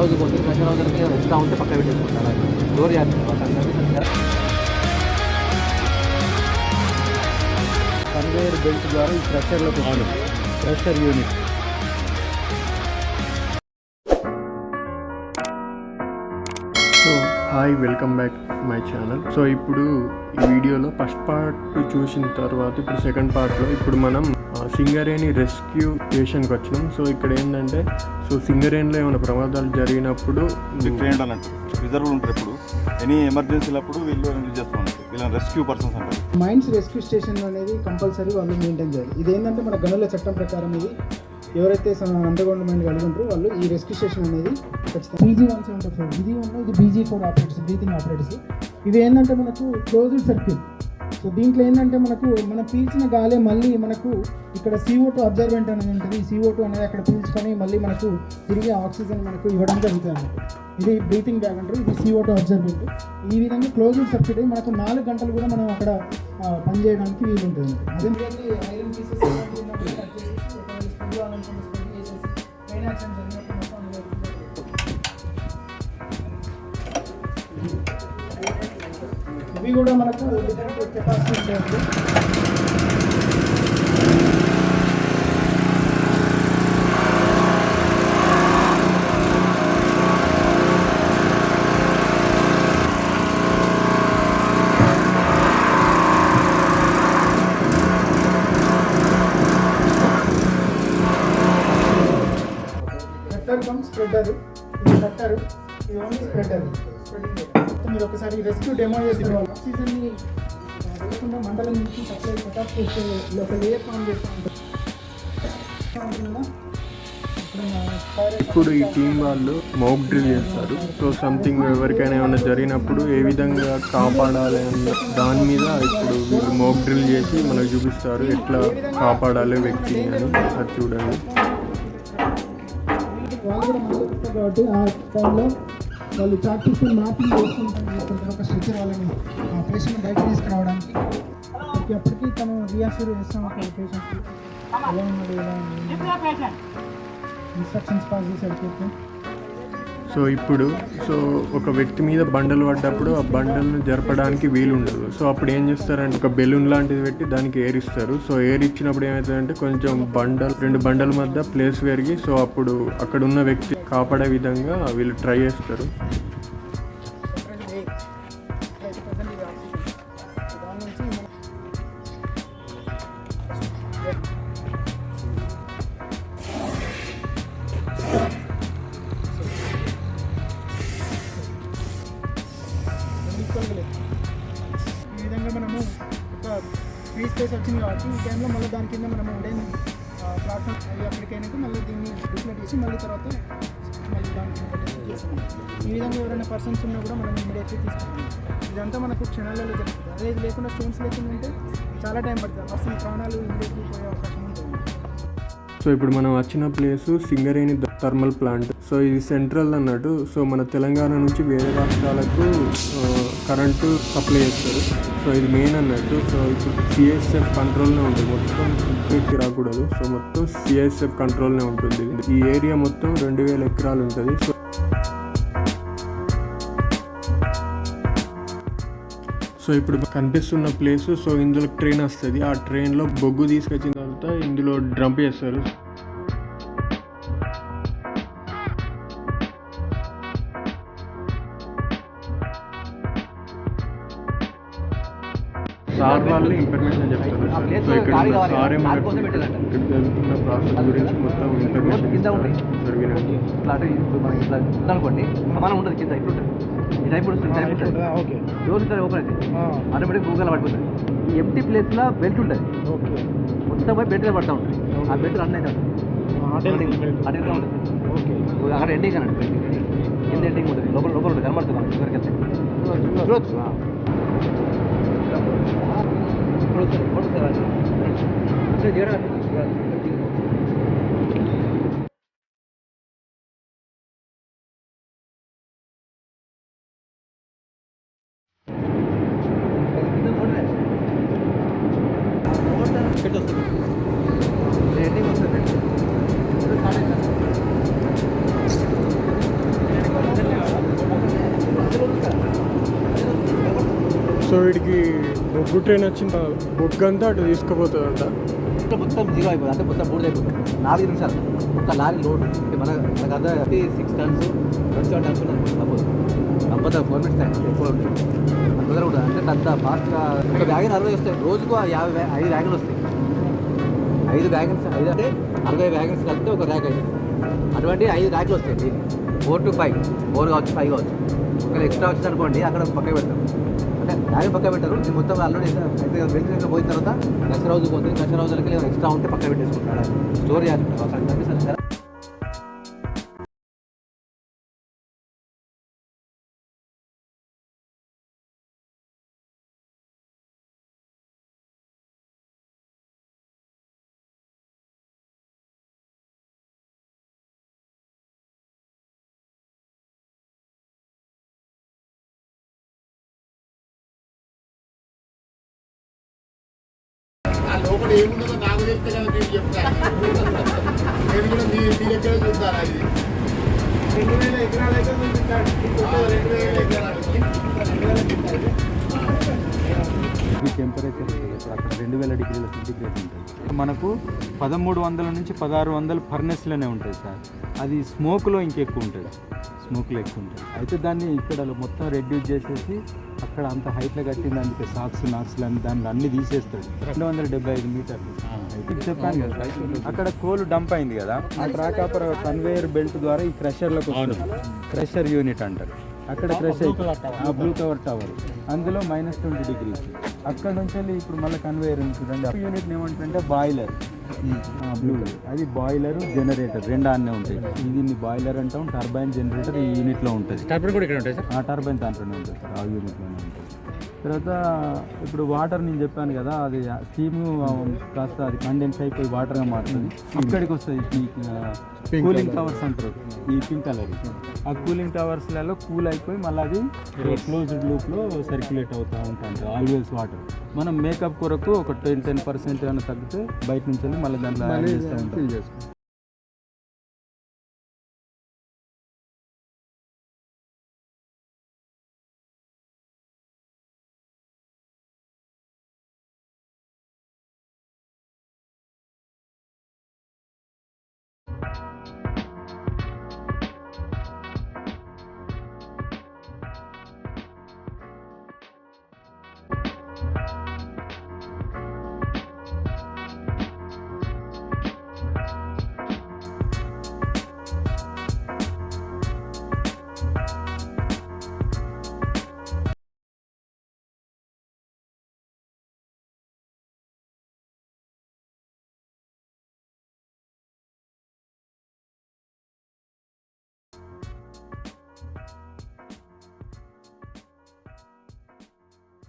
హౌస్కి పోతుంది. ప్రెషర్ హౌస్కి ఎక్స్ట్రా ఉంటే పక్క పెట్టేసుకుంటారు. డోర్ చేస్తారు. కన్వేయర్ బెల్ట్ ద్వారా ఈ ప్రెషర్లో pressure unit. So hi, welcome back my channel. So ఇప్పుడు ఈ వీడియోలో ఫస్ట్ పార్ట్ చూసిన తర్వాత ఇప్పుడు సెకండ్ పార్ట్లో ఇప్పుడు మనం సింగరేణి రెస్క్యూ స్టేషన్కి వచ్చినాం. సో ఇక్కడ ఏంటంటే సింగరేణిలో ఏమైనా ప్రమాదాలు జరిగినప్పుడు ట్రైన్డ్ అన్నట్టు రిజర్వ్ ఉంటారు. ఇప్పుడు ఎనీ ఎమర్జెన్సీలప్పుడు వీళ్ళు యూజ్ చేస్తూ ఉంటారు. వీళ్ళని రెస్క్యూ పర్సన్స్ అంటారు. మైన్స్ రెస్క్యూ స్టేషన్ అనేది కంపల్సరీ వాళ్ళు మెయింటైన్ చేయాలి. ఇదేంటంటే మన గనుల చట్టం ప్రకారం ఇది ఎవరైతే అండర్గ్రౌండ్ మైండ్ కలిగి ఉంటారో వాళ్ళు ఈ రెస్క్యూ స్టేషన్ అనేది ఖచ్చితంగా BG-174 ఇది ఇది BG-4 ఆపరేటర్స్, బ్రీతింగ్ ఆపరేటర్స్. ఇవి ఏంటంటే మనకు క్లోజ్డ్ సర్క్యూట్. సో దీంట్లో ఏంటంటే మనం పీల్చిన గాలి మళ్ళీ మనకు ఇక్కడ CO2 అబ్జర్వెంట్ అనేది ఉంటుంది. ఈ CO2 అనేది అక్కడ పీల్చుకొని మళ్ళీ మనకు తిరిగి ఆక్సిజన్ మనకు ఇవ్వడం జరుగుతుంది అన్నమాట. ఇది బ్రీతింగ్ బ్యాగ్ అంటారు, ఇది CO2 అబ్జర్వెంట్. ఈ విధంగా క్లోజ్డ్ సర్క్యూట్ మనకు 4 గంటలు కూడా మనం అక్కడ పనిచేయడానికి వీలు ఉంటుంది. అదే ఐరన్ పీసెస్ ఇవి కూడా మనకు కెపాసిటీ ఉంటుంది. స్ప్రెడర్, ఇది కట్టర్, ఇది ఓన్లీ స్ప్రెడర్. మీరు ఒకసారి రెస్క్యూ డెమో చేస్తున్నారు. ఆక్సిజన్ని వెళ్ళకుండా మండలం నుంచి సప్లై కటాఫ్ చేసే ఒక లేయర్ ఫామ్ చేస్తూ ఉంటారు. ఇప్పుడు ఈ టీం వాళ్ళు మౌక్ డ్రిల్ చేస్తారు. సో సంథింగ్ ఎవరికైనా ఏమైనా జరిగినప్పుడు ఏ విధంగా కాపాడాలి అన్న దాని మీద ఇప్పుడు వీళ్ళు మౌక్ డ్రిల్ చేసి మనకు చూపిస్తారు ఎట్లా కాపాడాలి వ్యక్తిని అని. అది చూడండి. వాళ్ళు కూడా మనకు చెప్తారు కాబట్టి ఆ టైంలో వాళ్ళు ప్రాక్టీస్ మ్యాపింగ్ చేసుకుంటారు. ఒక స్ట్రెచర్ వాళ్ళని పేషెంట్ బయట తీసుకురావడానికి అప్పటికి తను రియాష్యూర్ చేస్తాం పేషెంట్కి ఎలా ఉన్నది ఎలా ఇన్స్ట్రక్షన్స్ పాస్ చేసి. ఇప్పుడు ఒక వ్యక్తి మీద బండలు పడ్డప్పుడు ఆ బండలను జరపడానికి వీలు ఉండదు. సో అప్పుడు ఏం చేస్తారంటే ఒక బెలూన్ లాంటిది పెట్టి దానికి ఎయిర్ ఇస్తారు. సో ఎయిర్ ఇచ్చినప్పుడు ఏమవుతుందంటే కొంచెం రెండు బండల మధ్య ప్లేస్ పెరిగి సో అప్పుడు అక్కడ ఉన్న వ్యక్తి కాపాడే విధంగా వీళ్ళు ట్రై చేస్తారు. ఈ విధంగా మనము ఒక ఫ్రీ స్పేస్ వచ్చింది కాబట్టి ఈ టైంలో మళ్ళీ దాని కింద మనం ఉండే ప్లాట్ఫామ్ అవి అప్పటికైనాక మళ్ళీ దీన్ని డిస్ప్లే చేసి మళ్ళీ తర్వాత మళ్ళీ దానికి చేస్తాం. ఈ విధంగా ఎవరైనా పర్సన్స్ ఉన్నా కూడా మనం ఇమీడియట్లీ తీసుకుంటాం. ఇదంతా మనకు క్షణాలలో జరుగుతుంది. అదే ఇది లేకుండా స్టోన్స్ లేకుండా ఉంటే చాలా టైం పడుతుంది. పర్సన్ ప్రాణాలు ఇమీడియట్లీ పోయే అవకాశం ఉంటుంది. సో ఇప్పుడు మనం వచ్చిన place Singareni thermal plant. So ఇది సెంట్రల్ అన్నట్టు. సో మన తెలంగాణ నుంచి వేరే రాష్ట్రాలకు కరెంటు సప్లై చేస్తారు. సో ఇది మెయిన్ అన్నట్టు. సో ఇప్పుడు CSF కంట్రోల్నే ఉంటుంది. మొత్తం ఇంటికి రాకూడదు. సో మొత్తం CSF కంట్రోల్నే ఉంటుంది. ఈ ఏరియా మొత్తం 2000 ఎకరాలు ఉంటుంది. సో ఇప్పుడు కనిపిస్తున్న ప్లేసు ఇందులో ట్రైన్ వస్తుంది. ఆ ట్రైన్లో బొగ్గు తీసుకొచ్చిన తర్వాత ఇందులో డ్రంప్ చేస్తారు. సార్ వాళ్ళు ఇన్ఫర్మేషన్ చెప్తారు. సో ఇక్కడ సార్ జరుగుతున్న ప్రాసెస్ గురించి మొత్తం ఇన్ఫర్మేషన్ జరిగినట్టు అనుకోండి. మనం ఉంటుంది కింద ఇప్పుడు ఈ టైప్ ఓకే డోర్ ఉంటుంది ఓపెన్ అయితే ఆటోమేటిక్ గూగుల్ పడిపోతుంది. ఈ ఎంటీ ప్లేస్లో బెల్ట్ ఉంటుంది. ఓకే మొత్తం పోయి బెల్ట్ పడుతూ ఉంటుంది. ఆ బెల్ట్ రన్ అయితే అటు ఉంటుంది. ఓకే అక్కడ ఎండింగ్ అన్నట్టు కింద ఎండింగ్ ఉంటుంది. లోపల ఉంటుంది కనబడుతుంది మనకి ఎవరికి వెళ్తే ఎండింగ్ వస్తుంది. వీడికి బొగ్గు ట్రైన్ వచ్చిన బొగ్గు అంతా అటు తీసుకుపోతుందంట. మొత్తం జీరో అయిపోతుంది, అంటే మొత్తం బూడిద అయిపోతుంది. 4 నిమిషాలు ఒక లారీ లోడ్ మనకు అంతా 6 turns 27 turns suppose compulsory 4 minutes time ఎక్కువ ఉంటుంది. అంత ఉంటుంది అంటే అంత ఫాస్ట్గా ఒక వ్యాగన్ 60 వస్తాయి, రోజుకు 5 వ్యాగన్లు వస్తాయి. 5 వ్యాగన్స్ 5 అంటే 60 వ్యాగన్స్ కలిపితే ఒక ర్యాక్ అవుతుంది. అటువంటి 5 ర్యాక్లు వస్తాయి డైలీ, 4 to 5, 4 కావచ్చు 5 కావచ్చు. ఒకవేళ ఎక్స్ట్రా వచ్చింది అనుకోండి అక్కడ పక్క పెడతారు, అంటే వ్యాగన్ పక్క పెట్టారు. ఇది మొత్తం ఆల్రెడీ అయితే వెళ్తే పోయిన తర్వాత దసరా రోజు పోతుంది, దసరా రోజులకి లేదా ఎక్స్ట్రా ఉంటే పక్క పెట్టేసుకుంటారు. స్టోర్ చేయాలి అక్కడ కనిపిస్తుంది. లోపల ఏముంటుందో నాకు చెప్తే కదా నేను చెప్తాను. నేను కూడా మీ దగ్గర చూస్తాను. అది 2000 ఎకరాలు అయితే చూపిస్తాడు. 2000 ఎకరాలు ఈ టెంపరేచర్ ఉంటుంది ఇప్పుడు అక్కడ 2000 డిగ్రీల సెంటిగ్రేడ్ ఉంటుంది. మనకు 1300 నుంచి 1600 ఫర్నెస్లోనే ఉంటుంది సార్. అది స్మోక్లో ఇంకెక్కువ ఉంటుంది, స్మోక్లో ఎక్కువ ఉంటుంది. అయితే దాన్ని ఇక్కడ మొత్తం రెడ్యూస్ చేసేసి అక్కడ అంత హైట్లో కట్టింది, అందుకే సాక్స్ నాక్స్లు అని దాన్ని అన్ని తీసేస్తాడు. 275 మీటర్లు అయితే చెప్పాను కదా. అక్కడ కోల్ డంప్ అయింది కదా, ఆ ట్రాకాపర్ కన్వేయర్ బెల్ట్ ద్వారా ఈ క్రషర్లోకి వస్తుంది. క్రషర్ యూనిట్ అంటారు. అక్కడ క్రష్ ఆ బ్లూ కవర్ టవర్ అందులో -20 డిగ్రీస్. అక్కడ నుంచి వెళ్ళి ఇప్పుడు మళ్ళీ కన్వేయర్ ఉంటుందండి. యూనిట్ ఏమంటుందంటే బాయిలర్, బ్లూ అది బాయిలర్ జనరేటర్ రెండు ఆన్నే ఉంటాయి. దీన్ని బాయిలర్ అంటాం, టర్బైన్ జనరేటర్ ఈ యూనిట్లో ఉంటుంది. టర్బైన్ కూడా ఇక్కడ ఉంటాయి సార్. ఆ టర్బైన్ దాంట్లోనే ఉంటుంది సార్, ఆ యూనిట్లోనే ఉంటుంది. తర్వాత ఇప్పుడు వాటర్ నేను చెప్పాను కదా, అది స్టీమ్ కాస్త అది కండెన్స్ అయిపోయి వాటర్గా మారుతుంది. ఇక్కడికి వస్తుంది ఈ కూలింగ్ టవర్స్ అంటారు, ఈ పింక్ కలర్. ఆ కూలింగ్ టవర్స్లలో కూల్ అయిపోయి మళ్ళీ అది క్లోజ్డ్ లూప్లో సర్క్యులేట్ అవుతూ ఉంటుంది ఆల్వేస్ వాటర్. మనం మేకప్ కొరకు ఒక 10% ఏమైనా తగ్గితే బయట నుంచి వెళ్ళి మళ్ళీ దాంట్లో యాడ్ చేస్తూ ఉంటాం.